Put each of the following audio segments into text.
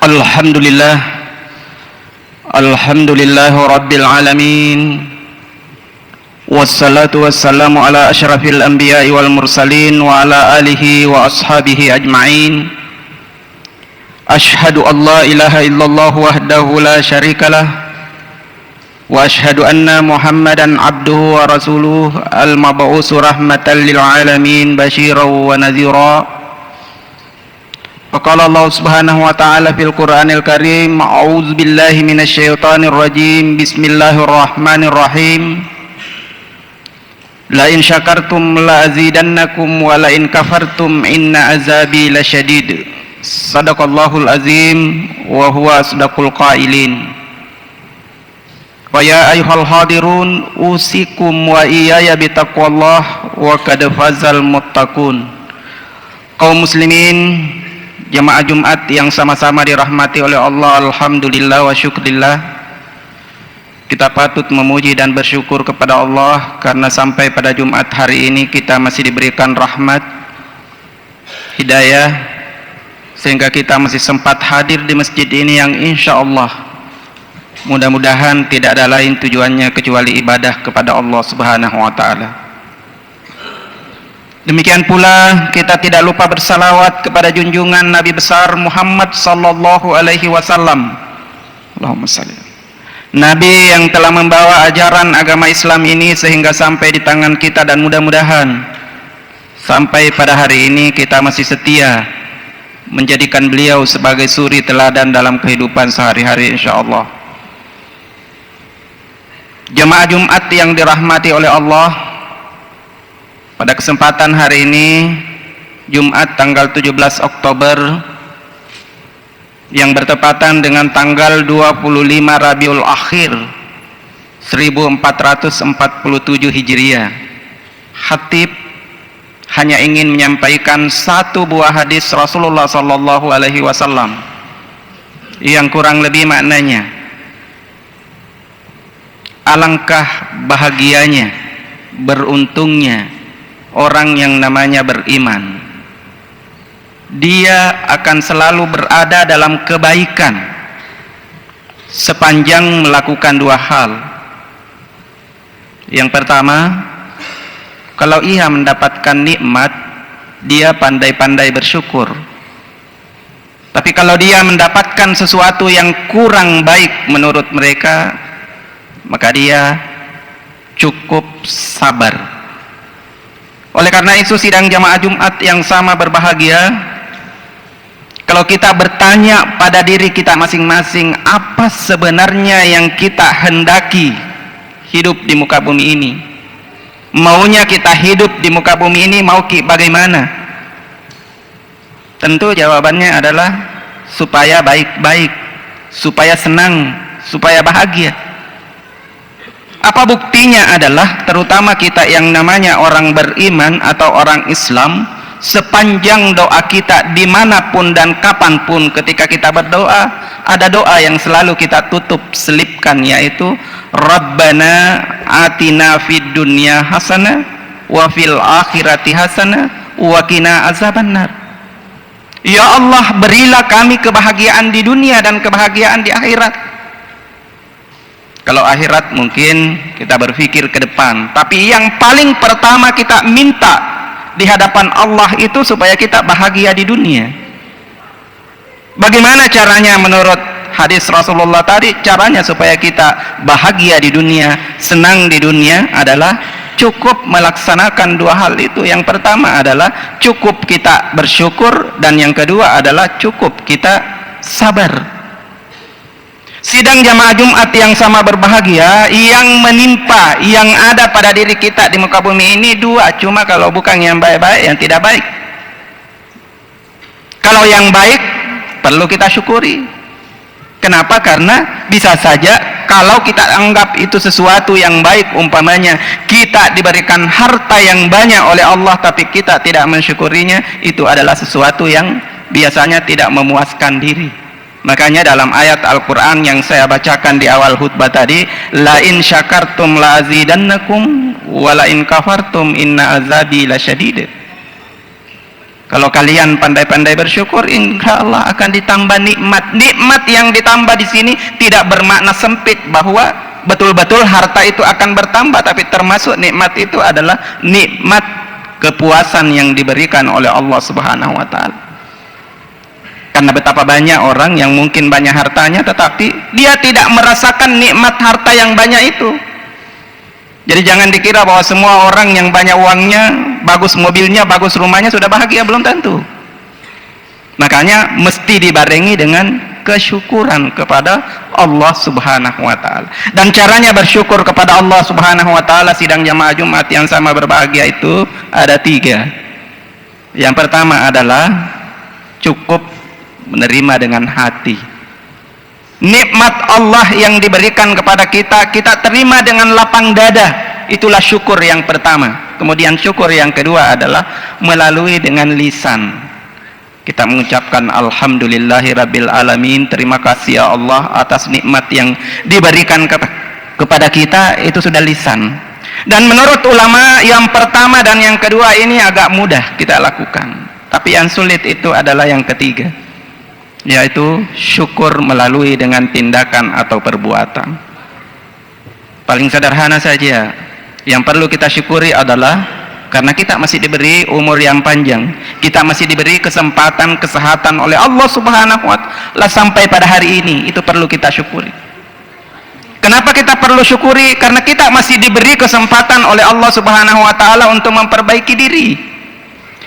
Alhamdulillah, Alhamdulillahi Rabbil Alamin. Wassalatu wassalamu ala asyrafil anbiya'i wal mursalin wa ala alihi wa ashabihi ajma'in. Ashhadu an la ilaha illallah wahdahu la syarikalah, wa ashhadu anna Muhammadan abduhu wa rasuluh al-mab'usu rahmatan lil alamin basyiran wa nadhira. Faqala Allah subhanahu wa ta'ala fil Qur'anil Karim, a'udzu billahi minasy syaithanir rajim, bismillahirrahmanirrahim. La in syakartum la azidannakum wa la in kafartum inna azabi lasyadid. Shadaqallahul azim wa huwa asdaqul qailin. Wa ya ayyuhal hadirun usikum wa iyaya bitaqwallah wa qad fazal muttaqun. Kaum muslimin, jamaah Jumat yang sama-sama dirahmati oleh Allah, alhamdulillah wa syukrillah. Kita patut memuji dan bersyukur kepada Allah karena sampai pada Jumat hari ini kita masih diberikan rahmat, hidayah, sehingga kita masih sempat hadir di masjid ini yang insya Allah mudah-mudahan tidak ada lain tujuannya kecuali ibadah kepada Allah subhanahu wa ta'ala. Demikian pula kita tidak lupa bersalawat kepada junjungan Nabi besar Muhammad sallallahu alaihi wasallam. Allahumma salli. Nabi yang telah membawa ajaran agama Islam ini sehingga sampai di tangan kita, dan mudah-mudahan sampai pada hari ini kita masih setia menjadikan beliau sebagai suri teladan dalam kehidupan sehari-hari insyaallah. Jemaah Jumat yang dirahmati oleh Allah, pada kesempatan hari ini Jumat tanggal 17 Oktober yang bertepatan dengan tanggal 25 Rabiul Akhir 1447 Hijriah, khatib hanya ingin menyampaikan satu buah hadis Rasulullah sallallahu alaihi wasallam yang kurang lebih maknanya, alangkah bahagianya, beruntungnya orang yang namanya beriman. Dia akan selalu berada dalam kebaikan sepanjang melakukan dua hal. Yang pertama, kalau ia mendapatkan nikmat, dia pandai-pandai bersyukur. Tapi kalau dia mendapatkan sesuatu yang kurang baik menurut mereka, maka dia cukup sabar. Oleh karena itu, sidang jamaah Jumat yang sama berbahagia, kalau kita bertanya pada diri kita masing-masing, apa sebenarnya yang kita hendaki hidup di muka bumi ini? Maunya kita hidup di muka bumi ini mau bagaimana? Tentu jawabannya adalah supaya baik-baik, supaya senang, supaya bahagia. Apa buktinya adalah terutama kita yang namanya orang beriman atau orang Islam, sepanjang doa kita dimanapun dan kapanpun ketika kita berdoa, ada doa yang selalu kita tutup selipkan, yaitu Rabbana atina fid dunya hasanah wa fil akhirati hasanah wa qina azabannar. Ya Allah, berilah kami kebahagiaan di dunia dan kebahagiaan di akhirat. Kalau akhirat mungkin kita berpikir ke depan, tapi yang paling pertama kita minta di hadapan Allah itu supaya kita bahagia di dunia. Bagaimana caranya menurut hadis Rasulullah tadi? Caranya supaya kita bahagia di dunia, senang di dunia adalah cukup melaksanakan dua hal itu. Yang pertama adalah cukup kita bersyukur, dan yang kedua adalah cukup kita sabar. Sidang jamaah Jumat yang sama berbahagia, yang menimpa, yang ada pada diri kita di muka bumi ini dua, cuma kalau bukan yang baik-baik, yang tidak baik. Kalau yang baik perlu kita syukuri. Kenapa? Karena bisa saja kalau kita anggap itu sesuatu yang baik, umpamanya kita diberikan harta yang banyak oleh Allah tapi kita tidak mensyukurinya, itu adalah sesuatu yang biasanya tidak memuaskan diri. Makanya dalam ayat Al-Quran yang saya bacakan di awal khutbah tadi, la in syakartum la azidannakum wa la in kafartum inna azabi lasyadid. Kalau kalian pandai-pandai bersyukur, insya Allah akan ditambah nikmat. Nikmat yang ditambah di sini tidak bermakna sempit bahwa betul-betul harta itu akan bertambah, tapi termasuk nikmat itu adalah nikmat kepuasan yang diberikan oleh Allah Subhanahu wa taala. Karena betapa banyak orang yang mungkin banyak hartanya tetapi dia tidak merasakan nikmat harta yang banyak itu. Jadi jangan dikira bahwa semua orang yang banyak uangnya, bagus mobilnya, bagus rumahnya sudah bahagia, belum tentu. Makanya mesti dibarengi dengan kesyukuran kepada Allah Subhanahu wa taala. Dan caranya bersyukur kepada Allah Subhanahu wa taala sidang jamaah Jumat yang sama berbahagia itu ada 3. Yang pertama adalah cukup menerima dengan hati. Nikmat Allah yang diberikan kepada kita, kita terima dengan lapang dada. Itulah syukur yang pertama. Kemudian syukur yang kedua adalah melalui dengan lisan. Kita mengucapkan alhamdulillahirabbil alamin, terima kasih ya Allah atas nikmat yang diberikan kepada kita, itu sudah lisan. Dan menurut ulama yang pertama dan yang kedua ini agak mudah kita lakukan. Tapi yang sulit itu adalah yang ketiga, yaitu syukur melalui dengan tindakan atau perbuatan. Paling sederhana saja yang perlu kita syukuri adalah karena kita masih diberi umur yang panjang, kita masih diberi kesempatan kesehatan oleh Allah Subhanahu wa taala sampai pada hari ini, itu perlu kita syukuri. Kenapa kita perlu syukuri? Karena kita masih diberi kesempatan oleh Allah Subhanahu wa taala untuk memperbaiki diri.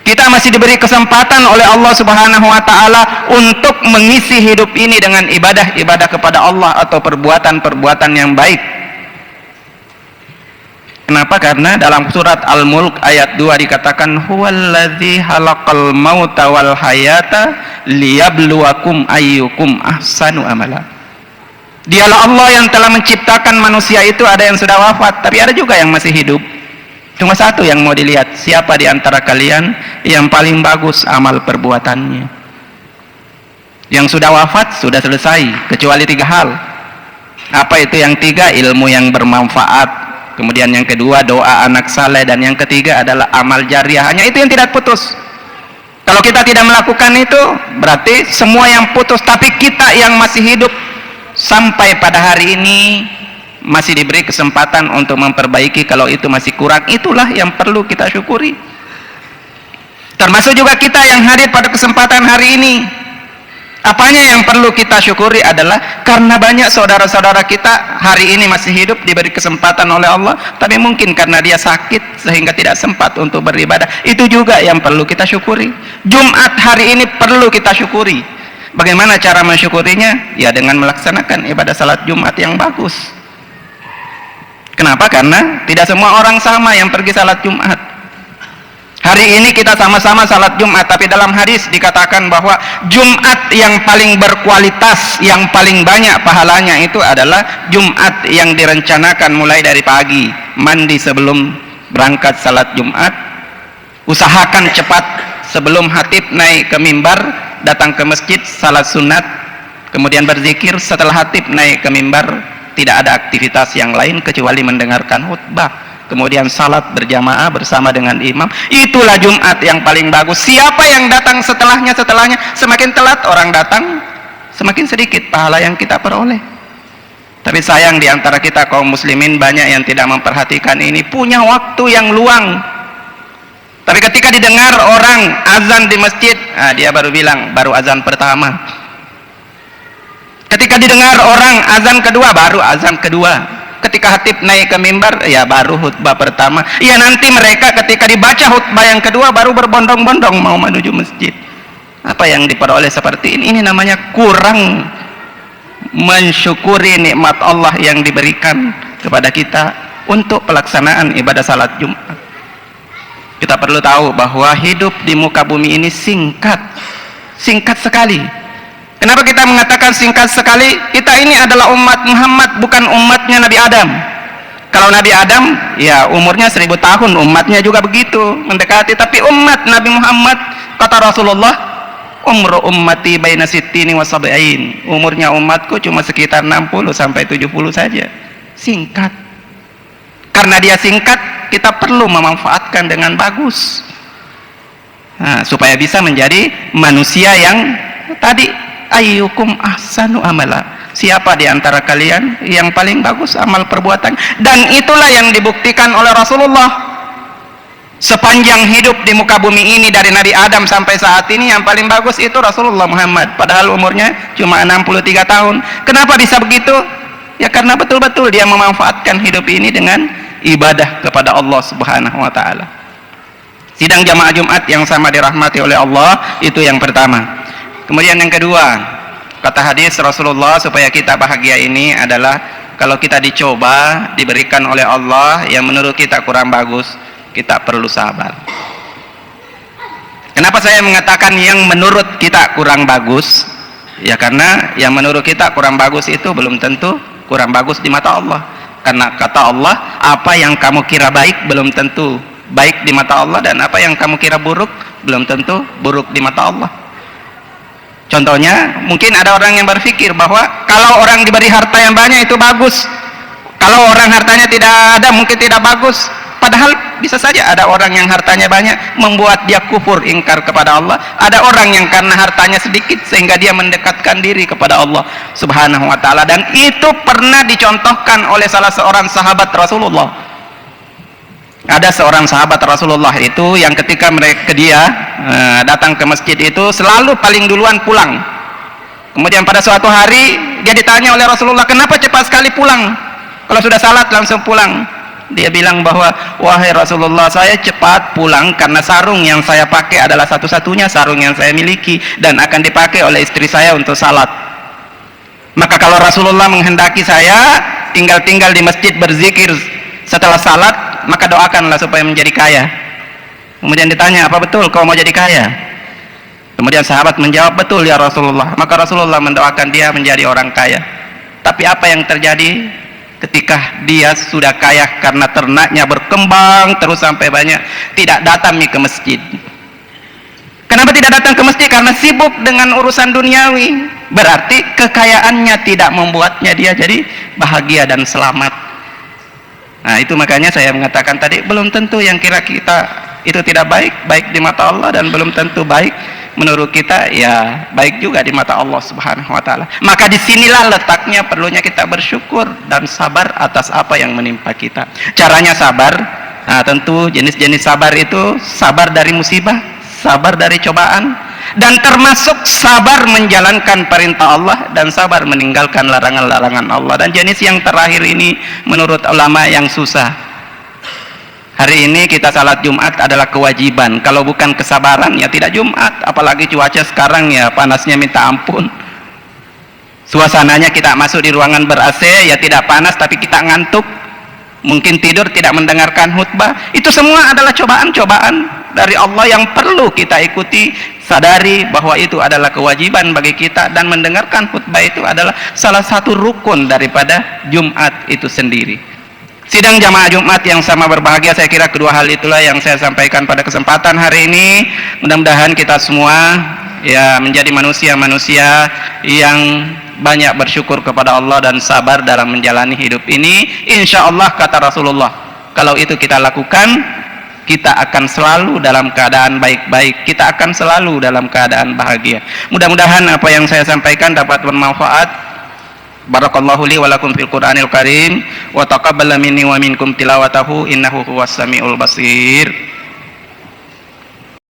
Kita masih diberi kesempatan oleh Allah Subhanahu wa taala untuk mengisi hidup ini dengan ibadah-ibadah kepada Allah atau perbuatan-perbuatan yang baik. Kenapa? Karena dalam surat Al-Mulk ayat 2 dikatakan huwallazi halaqal mauta wal hayata liyabluwakum ayyukum ahsanu amala. Dialah Allah yang telah menciptakan manusia itu, ada yang sudah wafat, tapi ada juga yang masih hidup. Cuma satu yang mau dilihat, siapa di antara kalian yang paling bagus amal perbuatannya. Yang sudah wafat sudah selesai, kecuali 3 hal. Apa itu yang 3? Ilmu yang bermanfaat, kemudian yang kedua doa anak saleh, dan yang ketiga adalah amal jariah. Hanya itu yang tidak putus. Kalau kita tidak melakukan itu, berarti semua yang putus. Tapi kita yang masih hidup sampai pada hari ini masih diberi kesempatan untuk memperbaiki. Kalau itu masih kurang, itulah yang perlu kita syukuri. Termasuk juga kita yang hadir pada kesempatan hari ini. Apanya yang perlu kita syukuri adalah karena banyak saudara-saudara kita hari ini masih hidup, diberi kesempatan oleh Allah, tapi mungkin karena dia sakit sehingga tidak sempat untuk beribadah. Itu juga yang perlu kita syukuri. Jumat hari ini perlu kita syukuri. Bagaimana cara mensyukurinya? Ya dengan melaksanakan ibadah salat Jumat yang bagus. Kenapa? Karena tidak semua orang sama yang pergi salat Jumat. Hari ini kita sama-sama salat Jumat, tapi dalam hadis dikatakan bahwa Jumat yang paling berkualitas, yang paling banyak pahalanya itu adalah Jumat yang direncanakan mulai dari pagi, mandi sebelum berangkat salat Jumat, usahakan cepat sebelum khatib naik ke mimbar, datang ke masjid, salat sunat, kemudian berzikir. Setelah khatib naik ke mimbar, tidak ada aktivitas yang lain kecuali mendengarkan khutbah, kemudian salat berjamaah bersama dengan imam. Itulah Jumat yang paling bagus. Siapa yang datang setelahnya, semakin telat orang datang, semakin sedikit pahala yang kita peroleh. Tapi sayang di antara kita kaum muslimin banyak yang tidak memperhatikan ini, punya waktu yang luang. Tapi ketika didengar orang azan di masjid, dia baru bilang baru azan pertama. Ketika didengar orang azan kedua, baru azan kedua. Ketika khatib naik ke mimbar, ya baru khutbah pertama. Ya nanti mereka ketika dibaca khutbah yang kedua baru berbondong-bondong mau menuju masjid. Apa yang diperoleh seperti ini? Ini namanya kurang mensyukuri nikmat Allah yang diberikan kepada kita untuk pelaksanaan ibadah salat Jumat. Kita perlu tahu bahwa hidup di muka bumi ini singkat sekali. Kenapa kita mengatakan singkat sekali? Kita ini adalah umat Muhammad, bukan umatnya Nabi Adam. Kalau Nabi Adam, ya umurnya 1000 tahun, umatnya juga begitu, mendekati. Tapi umat Nabi Muhammad, kata Rasulullah, umru ummati baina sittini wa sab'in. Umurnya umatku cuma sekitar 60 sampai 70 saja. Singkat. Karena dia singkat, kita perlu memanfaatkan dengan bagus. supaya bisa menjadi manusia yang tadi, ayyukum ahsanu amala, siapa di antara kalian yang paling bagus amal perbuatan. Dan itulah yang dibuktikan oleh Rasulullah sepanjang hidup di muka bumi ini, dari Nabi Adam sampai saat ini yang paling bagus itu Rasulullah Muhammad, padahal umurnya cuma 63 tahun. Kenapa bisa begitu? Ya karena betul-betul dia memanfaatkan hidup ini dengan ibadah kepada Allah Subhanahu wa taala. Sidang jamaah Jumat yang sama dirahmati oleh Allah, itu yang pertama. Kemudian yang kedua, kata hadis Rasulullah supaya kita bahagia ini adalah kalau kita dicoba, diberikan oleh Allah yang menurut kita kurang bagus, kita perlu sabar. Kenapa saya mengatakan yang menurut kita kurang bagus? Ya karena yang menurut kita kurang bagus itu belum tentu kurang bagus di mata Allah. Karena kata Allah, apa yang kamu kira baik belum tentu baik di mata Allah, dan apa yang kamu kira buruk belum tentu buruk di mata Allah. Contohnya, mungkin ada orang yang berpikir bahwa kalau orang diberi harta yang banyak itu bagus, kalau orang hartanya tidak ada mungkin tidak bagus. Padahal bisa saja ada orang yang hartanya banyak membuat dia kufur, ingkar kepada Allah. Ada orang yang karena hartanya sedikit sehingga dia mendekatkan diri kepada Allah Subhanahu wa taala, dan itu pernah dicontohkan oleh salah seorang sahabat Rasulullah. Ada seorang sahabat Rasulullah itu yang ketika dia datang ke masjid itu selalu paling duluan pulang. Kemudian pada suatu hari dia ditanya oleh Rasulullah, kenapa cepat sekali pulang? Kalau sudah salat langsung pulang. Dia bilang bahwa, wahai Rasulullah, saya cepat pulang karena sarung yang saya pakai adalah satu-satunya sarung yang saya miliki dan akan dipakai oleh istri saya untuk salat. Maka kalau Rasulullah menghendaki saya tinggal-tinggal di masjid berzikir setelah salat, maka doakanlah supaya menjadi kaya. Kemudian ditanya, apa betul kau mau jadi kaya? Kemudian sahabat menjawab, betul ya Rasulullah. Maka Rasulullah mendoakan dia menjadi orang kaya. Tapi apa yang terjadi ketika dia sudah kaya karena ternaknya berkembang terus sampai banyak, tidak datang ke masjid? Kenapa tidak datang ke masjid? Karena sibuk dengan urusan duniawi. Berarti kekayaannya tidak membuatnya dia jadi bahagia dan selamat. Nah itu makanya saya mengatakan tadi, belum tentu yang kira kita itu tidak baik, baik di mata Allah, dan belum tentu baik menurut kita ya baik juga di mata Allah Subhanahu wa taala. Maka disinilah letaknya perlunya kita bersyukur dan sabar atas apa yang menimpa kita. Caranya sabar, nah tentu jenis-jenis sabar itu sabar dari musibah, sabar dari cobaan, dan termasuk sabar menjalankan perintah Allah dan sabar meninggalkan larangan-larangan Allah. Dan jenis yang terakhir ini menurut ulama yang susah. Hari ini kita salat Jumat adalah kewajiban. Kalau bukan kesabaran ya tidak Jumat. Apalagi cuaca sekarang ya panasnya minta ampun. Suasananya kita masuk di ruangan ber-AC ya tidak panas tapi kita ngantuk. Mungkin tidur tidak mendengarkan khutbah. Itu semua adalah cobaan-cobaan dari Allah yang perlu kita ikuti. Sadari bahwa itu adalah kewajiban bagi kita, dan mendengarkan khutbah itu adalah salah satu rukun daripada Jumat itu sendiri. Sidang jamaah Jumat yang sama berbahagia, saya kira kedua hal itulah yang saya sampaikan pada kesempatan hari ini. Mudah-mudahan kita semua ya menjadi manusia-manusia yang banyak bersyukur kepada Allah dan sabar dalam menjalani hidup ini. Insya Allah kata Rasulullah, kalau itu kita lakukan, kita akan selalu dalam keadaan baik-baik, kita akan selalu dalam keadaan bahagia. Mudah-mudahan apa yang saya sampaikan dapat bermanfaat. Barakallahu li wa lakum fil Qur'anil Karim wa taqabbala minni wa minkum tilawatahu innahu huwas samiul basir.